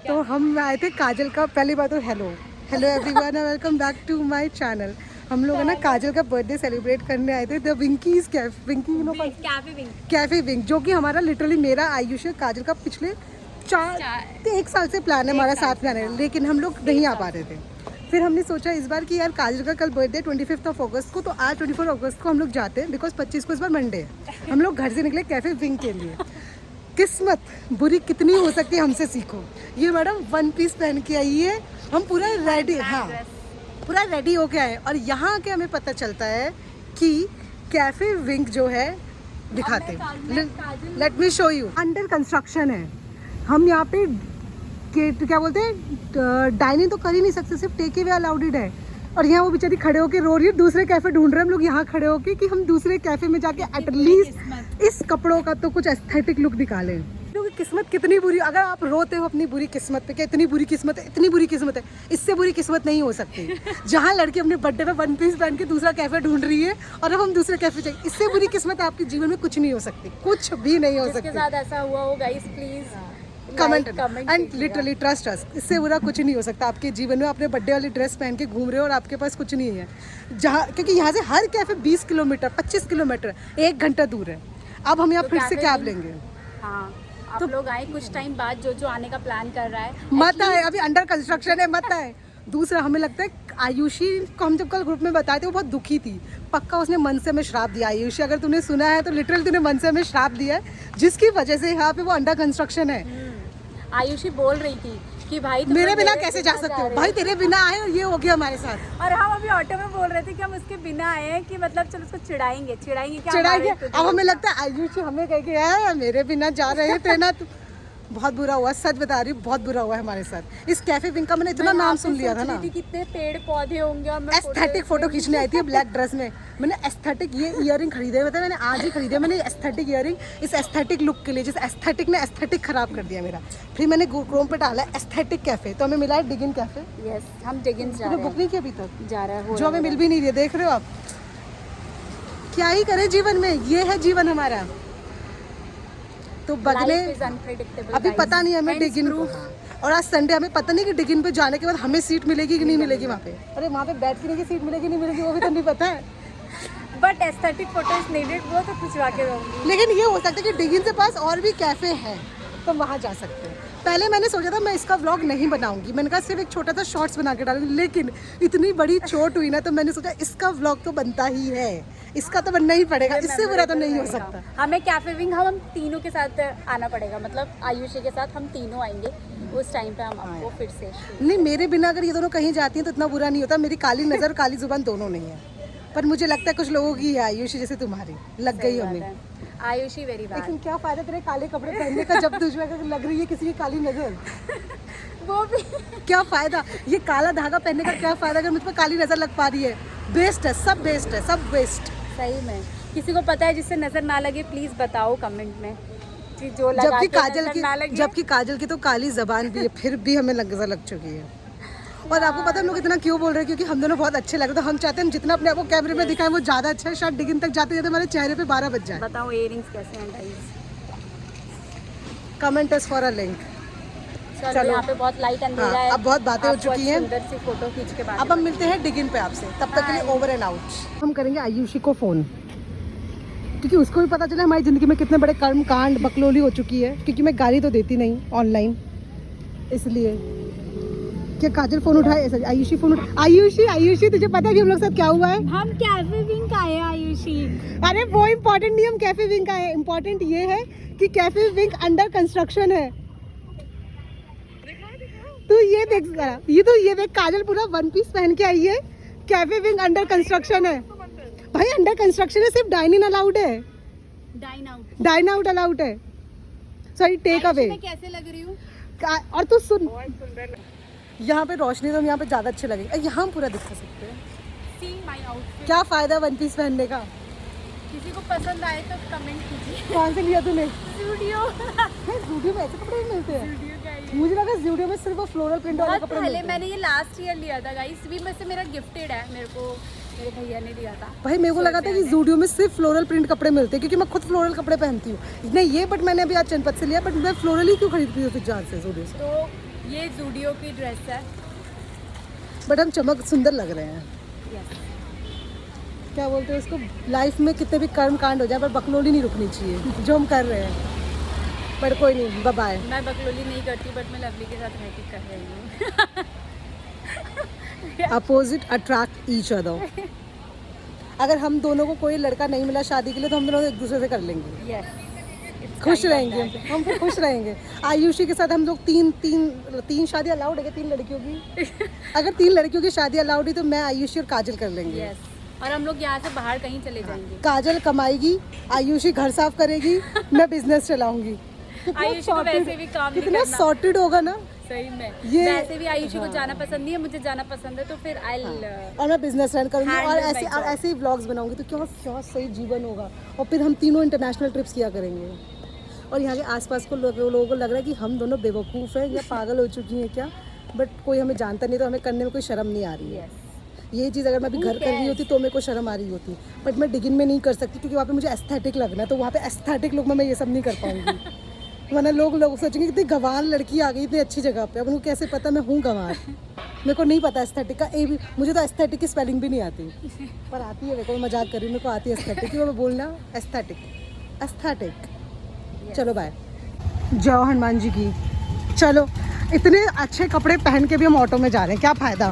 तो हम आए थे काजल का, पहली बात तो hello everyone, welcome back to my channel. हम लोग है ना काजल का बर्थडे सेलिब्रेट करने आए थे द विंकीज कैफे विंक, जो कि हमारा लिटरली मेरा आयुष काजल का पिछले 1 साल से प्लान है, हमारा साथ प्लान है, लेकिन हम लोग नहीं आ पा रहे थे। फिर हमने सोचा इस बार कि यार काजल का कल बर्थडे 25 अगस्त को, तो आज 24 अगस्त को हम लोग जाते हैं, बिकॉज 25 को इस बार मंडे है। हम लोग घर से निकले कैफे विंक के लिए। किस्मत बुरी कितनी हो सकती है हमसे सीखो। ये मैडम 1 पीस पहन के आई है, हम पूरा रेडी, हाँ पूरा रेडी हो के आए, और यहाँ के हमें पता चलता है कि कैफे विंक जो है दिखाते हैं। Let me show you, under construction है। हम यहाँ पे क्या बोलते हैं, डाइनिंग तो कर ही नहीं सकते, सिर्फ टेक अवे अलाउडेड है। और यहाँ वो बेचारी खड़े होके रो रही है, दूसरे कैफे ढूंढ रहे हैं हम लोग यहाँ खड़े होके कि हम दूसरे कैफे में जाके एटलीस्ट इस कपड़ों का तो कुछ एस्थेटिक लुक निकालें। क्योंकि किस्मत कितनी बुरी, अगर आप रोते हो अपनी बुरी किस्मत पे कि इतनी बुरी किस्मत है, इतनी बुरी किस्मत है, इससे बुरी किस्मत नहीं हो सकती। जहाँ लड़की अपने बर्थडे पे 1 पीस पहन के दूसरा कैफे ढूंढ रही है और अब हम दूसरे कैफे जाएंगे, इससे बुरी किस्मत आपके जीवन में कुछ नहीं हो सकती, कुछ भी नहीं हो सकती। जिसके साथ ऐसा हुआ हो guys please comment and literally trust us, इससे बुरा कुछ नहीं हो सकता आपके जीवन में। अपने बर्थडे वाली ड्रेस पहन के घूम रहे हो और आपके पास कुछ नहीं है, जहाँ क्योंकि यहाँ से हर कैफे 20 किलोमीटर 25 किलोमीटर 1 घंटा दूर है। अब हम यहाँ फिर से कैब लेंगे। हाँ, आप लोग आए कुछ टाइम बाद, जो आने का प्लान कर रहा है मत आए, अभी अंडर कंस्ट्रक्शन है, मत आए। दूसरा हमें लगता है आयुषी को हम जब कल ग्रुप में बताए थे, वो बहुत दुखी थी, पक्का उसने मन से हमें श्राप दिया। आयुषी अगर तूने सुना है तो लिटरली तूने मन से हमें श्राप दिया है, जिसकी वजह से यहाँ पे वो अंडर कंस्ट्रक्शन है। आयुषी बोल रही थी कि भाई मेरे बिना कैसे जा सकते हो, भाई तेरे बिना आए और ये हो गया हमारे साथ। और हम अभी ऑटो में बोल रहे थे कि हम उसके बिना आए हैं, कि मतलब चलो उसको चिढ़ाएंगे चिढ़ाएंगे। अब हमें लगता है आयुषी हमें कह के मेरे बिना जा रहे थे ना, तो बहुत बुरा हुआ, सच बता रही हूँ, बहुत बुरा हुआ है हमारे साथ। इस कैफे विंक का मैंने इतना नाम सुन लिया था ना, कितने पेड़ पौधे होंगे। एस्थेटिक फोटो खींचने आई थी ब्लैक ड्रेस में। मैंने एस्थेटिक ये इयररिंग खरीदे हुए थे, मैंने आज ही खरीदे मैंने एस्थेटिक इयररिंग, इस एस्थेटिक लुक के लिए, जिस एस्थेटिक ने एस्थेटिक खराब कर दिया मेरा। फिर मैंने क्रोम पे डाला एस्थेटिक कैफे, तो हमें मिला है डिगिन कैफे। यस, हम डिगिन जा रहे हैं। बुक नहीं किया अभी तक, जा रहा है, जो हमें मिल भी नहीं रही, देख रहे हो आप। क्या ही करें जीवन में, ये है जीवन हमारा। तो बगले अभी पता नहीं हमें डिगिन, और आज संडे, हमें पता नहीं कि डिगिन पे जाने के बाद हमें सीट मिलेगी कि नहीं मिलेगी वहाँ पे। अरे वहाँ पे बैठने की सीट मिलेगी नहीं मिलेगी वो भी तो नहीं पता है। बट एस्थेटिक फोटोज नीडेड, वो तो खिंचवा के रहूंगी। लेकिन ये हो सकता है कि डिगिन के पास और भी कैफे हैं, तो वहाँ जा सकते हैं। पहले मैंने सोचा था मैं इसका व्लॉग नहीं बनाऊंगी, मैंने कहा सिर्फ एक छोटा सा शॉर्ट्स बना के डालूंगी, लेकिन इतनी बड़ी चोट हुई ना, तो मैंने सोचा इसका व्लॉग तो बनता ही है, इसका तो बनना ही पड़ेगा, इससे बुरा तो नहीं हो सकता। हमें कैफे विंग हम तीनों के साथ आना पड़ेगा, मतलब आयुषी के साथ हम तीनों आएंगे उस टाइम पे। हम आपको फिर से नहीं, मेरे बिना अगर ये दोनों कहीं जाती हैं तो इतना बुरा नहीं होता। मेरी काली नज़र काली जुबान दोनों नहीं है, पर मुझे लगता है कुछ लोगों की है आयुषी जैसे तुम्हारी लग गई हमें। Ayushi very bad. लेकिन क्या फायदा तेरे काले कपड़े पहनने का जब तुझे लग रही है किसी की काली नजर। वो भी क्या फायदा, ये काला धागा पहनने का क्या फायदा अगर मुझ पर काली नजर लग पा रही है। बेस्ट है, सब बेस्ट है, सब बेस्ट। सही में किसी को पता है जिससे नजर ना लगे, प्लीज बताओ कमेंट में कि जो लगा जबकि के काजल नजर की ना लगे। जबकि काजल की तो काली जबान भी है, फिर भी हमें नजर लग चुकी है। और आपको पता है हम लोग इतना क्यों बोल रहे हैं, क्योंकि हम दोनों बहुत अच्छे लग रहे हैं, तो हम चाहते हैं हम जितना अपने आप को कैमरे में दिखाएं वो ज़्यादा अच्छा है। शायद डिगिन तक जाते जाते हमारे चेहरे पे 12 बज जाए। बताओ इयररिंग्स कैसे हैं guys, comment us for a link. चलो यहाँ पे बहुत लाइट अंधेरा है, अब बहुत बातें हो चुकी हैं, सुंदर सी फोटो खींच के बाद अब हम मिलते हैं डिगिन पे आपसे। तब तक के लिए ओवर एंड आउट। हम करेंगे आयुषी को फ़ोन, क्योंकि उसको भी पता चला हमारी ज़िंदगी में कितने बड़े कर्म कांड बकलोली हो चुकी है, क्योंकि मैं गाली तो देती नहीं ऑनलाइन, इसलिए। क्या काजल फोन उठाए, सॉरी आयुषी फोन उठाए। आयुषी तुझे पता है कि हम लोग साथ क्या हुआ है? हम कैफे विंग आए हैं आयुषी। अरे वो इम्पोर्टेंट नहीं, हम कैफे विंग का है, इम्पोर्टेंट ये है कि कैफे विंग अंडर कंस्ट्रक्शन है। तू ये देख काजल पूरा 1 पीस पहन के आई है, कैफे विंग अंडर कंस्ट्रक्शन है। भाई अंडर कंस्ट्रक्शन है, सिर्फ डाइन इन अलाउड है, डाइन आउट अलाउड है, सॉरी टेक अवे। कैसे लग रही हूँ? और तू सुन, यहाँ पे रोशनी तो हम यहाँ पे ज़्यादा अच्छे लगेंगे, यहाँ हम पूरा दिखा सकते हैं। See my outfit. क्या फ़ायदा 1 पीस पहनने का। किसी को पसंद आए तो कमेंट कीजिए। कौन से लिया तूने? ज़ूडियो। ज़ूडियो में ऐसे कपड़े भी मिलते हैं? मुझे लगा ज़ूडियो में सिर्फ वो फ्लोरल प्रिंट वाले कपड़े मिलते हैं। मैंने ये लास्ट ईयर लिया था गाइस, भी में से मेरा गिफ्टेड है, मेरे को मेरे भैया ने दिया था। भाई मेरे को लगा था कि ज़ूडियो में सिर्फ फ्लोरल प्रिंट कपड़े मिलते हैं, क्योंकि मैं खुद फ्लोरल कपड़े पहनती हूँ। नहीं ये, बट मैंने अभी आज चनपत से लिया, बट मैं फ्लोरल ही क्यों खरीदती हूँ फिर जहाँ से ज़ूडियो से। तो ये जूडियो की ड्रेस है। बट हम चमक सुंदर लग रहे हैं। यस। क्या बोलते हैं उसको, लाइफ में कितने भी कर्म कांड हो जाए पर बकलोली नहीं रुकनी चाहिए जो हम कर रहे हैं। बट कोई नहीं, बाय बाय। मैं बकलोली नहीं करती बट मैं लवली के साथ रह के कर रही हूँ। Opposite attract each other. अगर हम दोनों को कोई लड़का नहीं मिला शादी के लिए तो हम दोनों एक दूसरे से कर लेंगे। यस। खुश रहेंगे हम, फिर खुश रहेंगे। आयुषी के साथ हम लोग तीन शादी अलाउड है क्या? 3 लड़कियों की? अगर 3 लड़कियों की शादी अलाउड है तो मैं आयुषी और काजल कर लेंगे। यस। और हम लोग यहाँ से बाहर कहीं चले जाएंगे। काजल कमाएगी, आयुषी घर साफ करेगी, मैं बिजनेस चलाऊंगी। आयुषी को वैसे भी काम नहीं कितना करना। सॉर्टेड होगा ना सही में। ये। वैसे भी आयुषी को जाना पसंद नहीं है, मुझे जाना पसंद है, तो फिर आई और मैं बिजनेस रन करूँगी और Handle my ऐसे job. ऐसे ही व्लॉग्स बनाऊंगी तो क्या क्या सही जीवन होगा। और फिर हम तीनों इंटरनेशनल ट्रिप्स किया करेंगे। और यहाँ के आसपास को लोगों को लग रहा है कि हम दोनों बेवकूफ़ हैं या पागल हो चुकी हैं क्या, बट कोई हमें जानता नहीं तो हमें करने में कोई शर्म नहीं आ रही है। ये चीज़ अगर मैं अभी घर कर रही होती तो मेरे को शर्म आ रही होती, बट मैं डिगिन में नहीं कर सकती क्योंकि वहाँ पे मुझे एस्थेटिक लगना है। तो वहाँ पे एस्थेटिक लुक में मैं ये सब नहीं कर पाऊँगी। वरना लोग सोचेंगे कितनी गंवार लड़की आ गई इतनी अच्छी जगह पे। अब उनको कैसे पता मैं हूँ गंवार? मेरे को नहीं पता एस्थेटिक का ए भी। मुझे तो एस्थेटिक की स्पेलिंग भी नहीं आती, पर आती है। मेरे को मजाक कर रही हूँ, मेरे को आती है एस्थेटिक की। मैं बोलना एस्थेटिक। चलो बाय। जय हनुमान जी की। चलो, इतने अच्छे कपड़े पहन के भी हम ऑटो में जा रहे हैं, क्या फ़ायदा?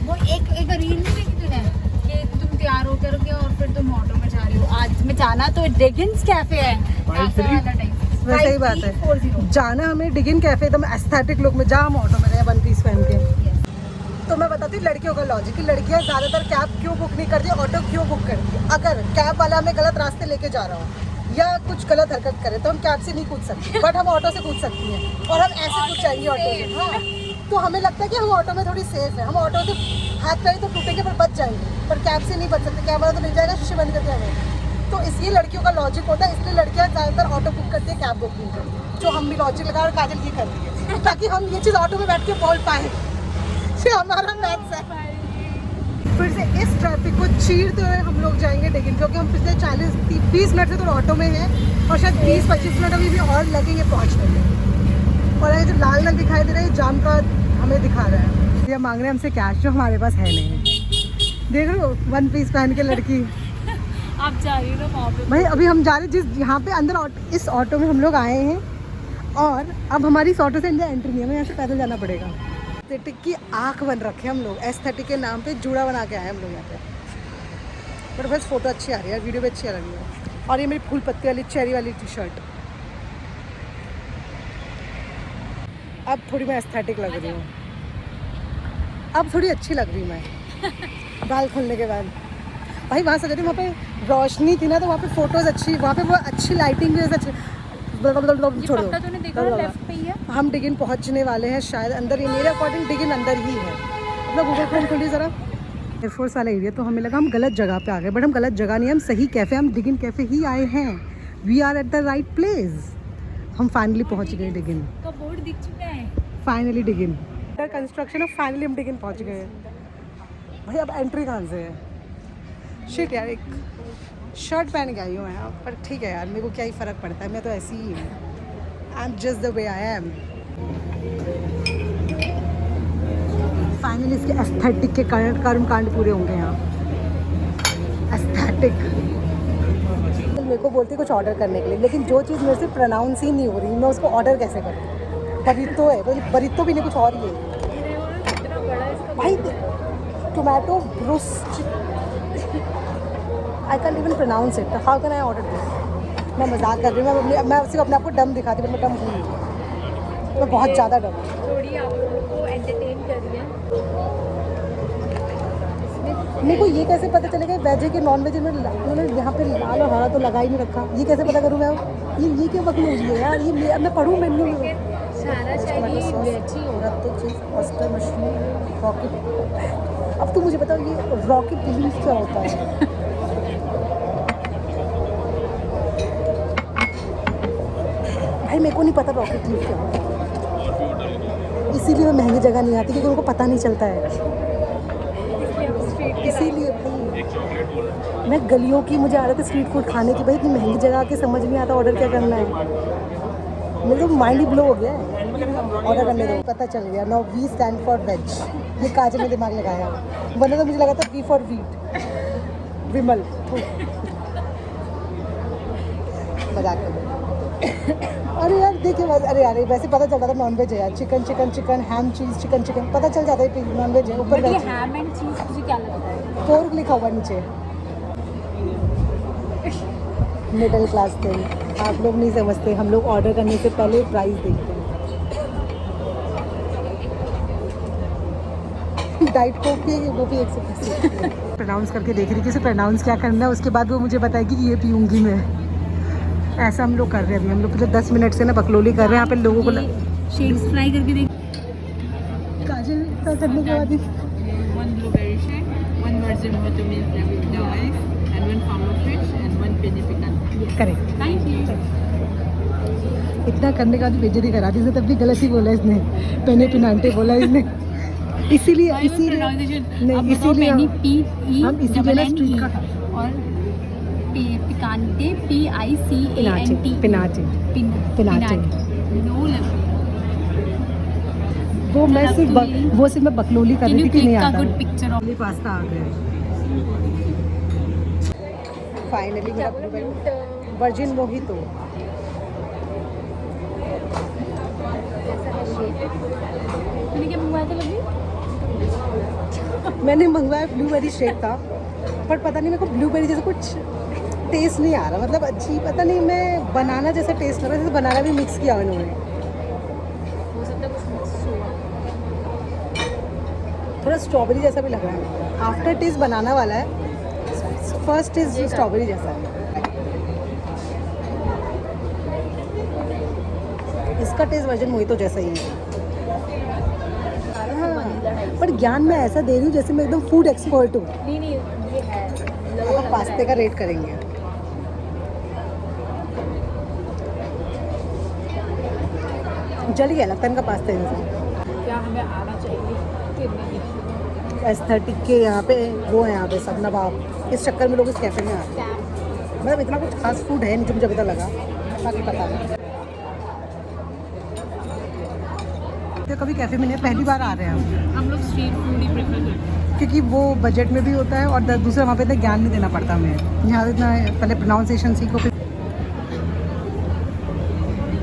वो एक रील नहीं देखी तूने कि तुम तैयार होकर के और फिर तुम ऑटो में जा रही हो? आज में जाना तो डिगिन्स कैफे है, ऐसा वाला टाइप। वैसे ही बात है, जाना हमें डिगिन कैफे एकदम एस्थेटिक लुक में, जहाँ हम ऑटो में रहे 1 पीस पहन के। तो मैं बताती हूँ लड़कियों का लॉजिक कि लड़कियाँ ज़्यादातर कैब क्यों बुक नहीं करती, ऑटो क्यों बुक करती है। अगर कैब वाला हमें गलत रास्ते लेके जा रहा हो या कुछ गलत हरकत करे तो हम कैब से नहीं कूद सकते, बट हम ऑटो से कूद सकती हैं। और हम ऐसे कूद जाएंगे ऑटो से। हाँ, तो हमें लगता है कि हम ऑटो में थोड़ी सेफ है। हम ऑटो से हाथ पैर तो टूटेंगे पर बच जाएंगे, पर कैब से नहीं बच सकते। कैब वाला तो मिल जाएगा शीशे बंद करके हमें। तो इसलिए लड़कियों का लॉजिक होता है, इसलिए लड़कियाँ ज़्यादातर ऑटो बुक करती है, कैब बुक नहीं करती। जो हम भी लॉजिक लगा और काजल ये करती है ताकि हम ये चीज़ ऑटो में बैठ के बोल पाए। ये हमारा मैथ्स है। फिर से इस ट्रैफिक को चीरते हुए हम लोग जाएंगे डिगिन, क्योंकि हम पिछले 40-20 मिनट से तो ऑटो में हैं और शायद 20-25 मिनट अभी भी और लगेंगे पहुंचने में। और ये जो लाल रंग दिखाई दे रहा है जाम का हमें दिखा रहा है। ये मांग रहे हैं हमसे कैश जो हमारे पास है नहीं। देख रहे हो 1 पीस पहन के लड़की। आप जा रही हो ना वहाँ पे? भाई अभी हम जा रहे जिस यहाँ पे अंदर इस ऑटो में हम लोग आए हैं और अब हमारी इस ऑटो से अंदर एंट्री नहीं है, हमें यहाँ से पैदल जाना पड़ेगा। एस्थेटिक की आँख बन रखे हम लोग, एस्थेटिक के नाम पे जूड़ा बना के आए हम लोग यहाँ पे। बट बस फोटो अच्छी आ रही है, वीडियो भी अच्छी आ रही है। और ये मेरी फूल पत्ती वाली चेरी वाली टी-शर्ट। अब थोड़ी मैं एस्थेटिक लग रही हूँ, अब थोड़ी अच्छी लग रही हूँ मैं बाल खोलने के बाद। भाई वहाँ से जब वहाँ पे रोशनी थी ना तो वहाँ पे फोटोज़ अच्छी, वहाँ पे वो अच्छी लाइटिंग भी अच्छी। छोड़ो, तूने देखा लेफ्ट पे ही है। हम डिगिन पहुंचने वाले हैं शायद अंदर ही। मेरे अकॉर्डिंग डिगिन अंदर ही है। मतलब गूगल क्रोम खोलिए ज़रा। एयरफोर्स वाला एरिया, तो हमें लगा हम गलत जगह पे आ गए, बट हम गलत जगह नहीं, हम सही कैफ़े, हम डिगिन कैफ़े ही आए हैं। We are at the right place. हम फाइनली पहुँच गए डिगिन। का बोर्ड दिख चुका है। फाइनली डिगिन कंस्ट्रक्शन, और फाइनली हम डिगिन पहुँच गए। भाई अब एंट्री कहाँ से है? शिट यार, एक शर्ट पहन के आई हूँ मैं, पर ठीक है यार, मेरे को क्या ही फ़र्क पड़ता है, मैं तो ऐसी ही हूँ। I am just the way I am. Finally इसके एस्थेटिक के कर्मकांड पूरे होंगे यहाँ। एस्थेटिक मेरे को बोलती कुछ ऑर्डर करने के लिए, लेकिन जो चीज़ मेरे से प्रोनाउंस ही नहीं हो रही, मैं उसको ऑर्डर कैसे करूँ? बरीतो है, बरीतो भी नहीं, कुछ और ही है भाई। Tomato bruschetta, I can even pronounce it, how can I order this? मैं मजाक कर रही हूँ, मैं सिर्फ अपने आप को डम दिखाती हूँ, मैं डम हूँ, मैं बहुत ज़्यादा डम हूँ। थोड़ी आप लोगों को एंटरटेन कर रही है। मेरे को ये कैसे पता चलेगा वेज है कि नॉन वेज में? उन्होंने यहाँ पे लाल और हरा तो लगा ही नहीं रखा, ये कैसे पता करूँ मैं? ये क्या वक्त मुझे है यार, ये मैं पढ़ूँ मेन्यू में। सारा शायरी वेज ही होगा। तो चीज़ ऑस्टर मशरूम रॉकेट। अब तो मुझे बताओ ये रॉकेट लीफ क्या होता है? भाई मेरे को नहीं पता रॉकेट लीफ क्या होता है, इसीलिए मैं महंगी जगह नहीं आती क्योंकि उनको पता नहीं चलता है। इसीलिए भाई मैं गलियों की, मुझे आदत है स्ट्रीट फूड खाने की। भाई इतनी महंगी जगह आके समझ नहीं आता ऑर्डर क्या करना है। मेरे तो माइंड ही ब्लो हो गया है ऑर्डर करने दो। पता चल गया now we stand for veg. ये काजल ने दिमाग लगाया, वरना तो मुझे लगा था वी फॉर वीट विमल। मजाक कर। अरे यार देखिए अरे यार वैसे पता चल रहा था नॉन वेज है यार। चिकन चिकन चिकन हैम चीज़ चिकन चिकन पता चल जाता है नॉन वेज है। ऊपर ये हैम एंड चीज मुझे क्या लगता है? पोर्क लिखा हुआ नीचे। मिडिल क्लास थे आप लोग, नहीं समझते। हम लोग ऑर्डर करने से पहले प्राइस देखते हैं। डाइट कोक भी वो भी 150 प्रोनाउंस करके देख रही कि उसे प्रोनाउंस क्या करना है, उसके बाद वो मुझे बताएगी कि ये पीऊँगी मैं। ऐसा हम लोग कर रहे हैं अभी। हम लोग पिछले 10 मिनट से ना बकलोली कर रहे हैं यहाँ पे लोगों को। शेक्स फ्राई करके देख। काजल का करने के बाद One blueberry shake, one virgin watermelon flavored with ice, and one farmer fish, and one penne pecan. Correct. Thank you. इतना करने का भी बेइज्जती करा दी इसने, तब भी गलत ही बोला इसने। पेने पिनांटे बोला इसने। इसीलिए नहीं इसीलिए पेनी हम इसीलिए ना स्ट्रीट का और picante PICANT Pinate Pinate no वो मैं सिर्फ मैं बकलोली कर रही थी कि नहीं आता। गुड पिक्चर ऑफ पास्ता आ गया फाइनली मेरा वर्जिन मोहितो। तूने क्या मंगवाया था लवी? मैंने मंगवाया ब्लूबेरी शेक था, पर पता नहीं मेरे को ब्लूबेरी जैसा कुछ टेस्ट नहीं आ रहा। मतलब अच्छी पता नहीं, मैं बनाना जैसा टेस्ट लग रहा है, जैसे बनाना भी मिक्स किया उन्होंने। हो सकता है कुछ मिक्स हुआ। थोड़ा स्ट्रॉबेरी जैसा भी लग रहा है। आफ्टर टेस्ट बनाना वाला है, फर्स्ट टेस्ट स्ट्रॉबेरी जैसा है। इसका टेस्ट वर्जन मोहितो जैसा ही है। हाँ, पर ज्ञान मैं ऐसा दे रही हूँ जैसे मैं एकदम फूड एक्सपर्ट हूँ। नहीं ये है। अब पास्ते का रेट करेंगे। जल गया लगता है इनका पास्ता जैसा। क्या हमें आना चाहिए कि नहीं? एस्थेटिक के यहाँ पे वो है, यहाँ पे सब नवाब। इस चक्कर में लोग इस कैफे में आते हैं। मतलब इतना कुछ खास फूड है नहीं जो मुझे अभी तक लगा, बाकी पता नहीं। तो कभी कैफे में नहीं, पहली बार आ रहे हैं हम लोग स्ट्रीट फूड ही प्रेफर करते हैं क्योंकि वो बजट में भी होता है और दूसरा वहाँ पे इतना ज्ञान नहीं देना पड़ता हमें। यहाँ इतना पहले प्रोनाउंसिएशन सीखो फिर।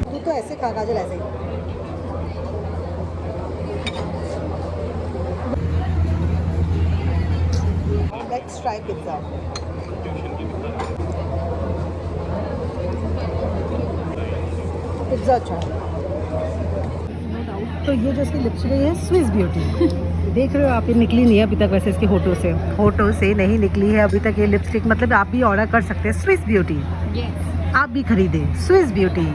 तू तो ऐसे खा काजल ऐसे ही। Let's try pizza. पिज्ज़ा अच्छा है। तो ये जो इसकी लिपस्टिक है स्विस ब्यूटी देख रहे हो आप, ये निकली नहीं है अभी तक वैसे इसके होठों से नहीं निकली है अभी तक ये लिपस्टिक। मतलब आप भी ऑर्डर कर सकते हैं स्विस ब्यूटी। आप भी खरीदें स्विस ब्यूटी।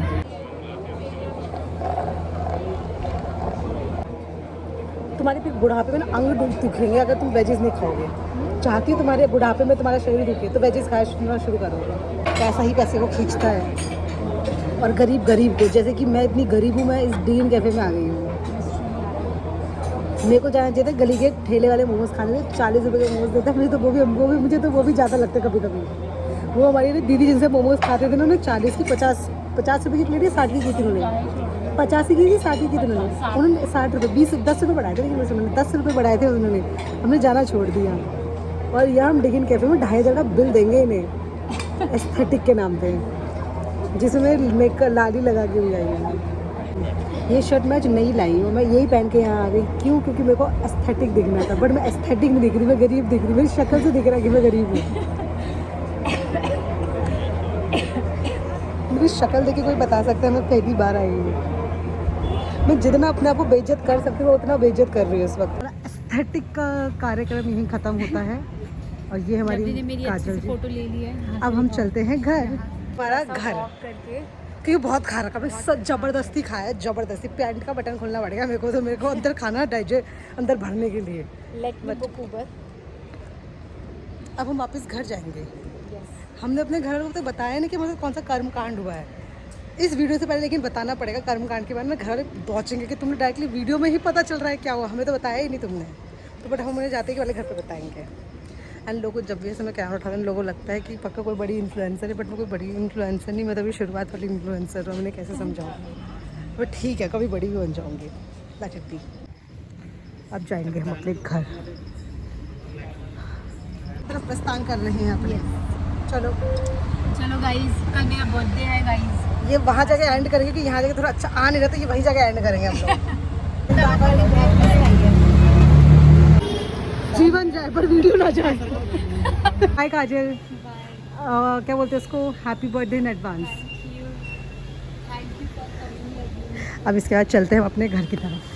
तुम्हारे फिर बुढ़ापे में ना अंग दुखेंगे अगर तुम वेजेस नहीं खाओगे। चाहती हो तुम्हारे बुढ़ापे में तुम्हारा शरीर दुखे तो वेजेस खाना शुरू करोगे। पैसा ही पैसे को खींचता है। और गरीब को, जैसे कि मैं इतनी गरीब हूँ, मैं इस डीन कैफे में आ गई हूँ। मेरे को जाना चाहिए था गली के ठेले वाले मोमोज खाने में। 40 रुपये के मोमोज देते हैं मुझे तो मुझे तो वो भी ज़्यादा लगते कभी कभी। वो हमारी दीदी जिनसे मोमोज खाते थे ना, उन्होंने 40 की 50 रुपये की प्लेट 60 की थी उन्होंने। 50 की थी 60 की थी उन्होंने 60 रुपये 10 रुपये बढ़ाए थे। लेकिन उन्होंने 10 रुपये बढ़ाए थे उन्होंने। हमने जाना छोड़ दिया और यहाँ हम डिगिन कैफे में 2500 का बिल देंगे इन्हें एस्थेटिक के नाम पे, जिसमें मेकअप लाली लगा के भी आई हूँ। ये शर्ट मैं आज नहीं लाई हूँ, मैं यही पहन के यहाँ आ गई। क्यों? क्योंकि मेरे को एस्थेटिक दिखना था, बट मैं एस्थेटिक नहीं दिख रही, मैं गरीब दिख रही। मेरी शक्ल से दिख रहा है कि मैं गरीब हूँ। मेरी शक्ल देख के कोई बता सकता है मैं पहली बार आई हूँ। मैं जितना अपने आप को बेइज्जत कर सकती हूँ मैं उतना बेइज्जत कर रही हूँ इस वक्त। एस्थेटिक का कार्यक्रम यहीं ख़त्म होता है और ये हमारी काजल जी। फोटो ले ली है। अब हम चलते हैं घर। हमारा घर क्योंकि बहुत खा रखा, मैं ज़बरदस्ती खाया, ज़बरदस्ती। पैंट का बटन खोलना पड़ेगा मेरे को अंदर खाना अंदर भरने के लिए। अब हम वापस घर जाएंगे। हमने अपने घर वालों को तो बताया नहीं कि मतलब कौन सा कर्मकांड हुआ है इस वीडियो से पहले, लेकिन बताना पड़ेगा कर्मकांड के बारे में। घर पहुँचेंगे कि तुमने डायरेक्टली वीडियो में ही पता चल रहा है क्या हुआ, हमें तो बताया ही नहीं तुमने। तो बट हम उन्हें जाते कि वाले घर पर बताएंगे। एंड लोगों को जब भी ऐसे मैं कैमरा उठा रहा हूँ, लोगों को लगता है कि पक्का कोई बड़ी इन्फ्लुएंसर है, बट मैं कोई बड़ी इन्फ्लुएंसर नहीं, मैं तो अभी शुरुआत वाली इन्फ्लुएंसर हूँ। हमने कैसे समझाऊँ। वो ठीक है, कभी बड़ी भी बन जाऊंगी। Let it be. अब जाएंगे हम अपने घर तरफ प्रस्थान कर रहे हैं अपने। चलो चलो गाइस, कल मेरा बर्थडे है गाइस। ये वहाँ जगह एंड करेंगे कि यहाँ जगह थोड़ा अच्छा आ नहीं रहा, तो ये वही जगह एंड करेंगे हम लोग। जीवन जाए पर वीडियो ना जाए। हाय काजल, क्या बोलते हैं उसको, हैप्पी बर्थडे इन एडवांस। अब इसके बाद चलते हैं हम अपने घर की तरफ।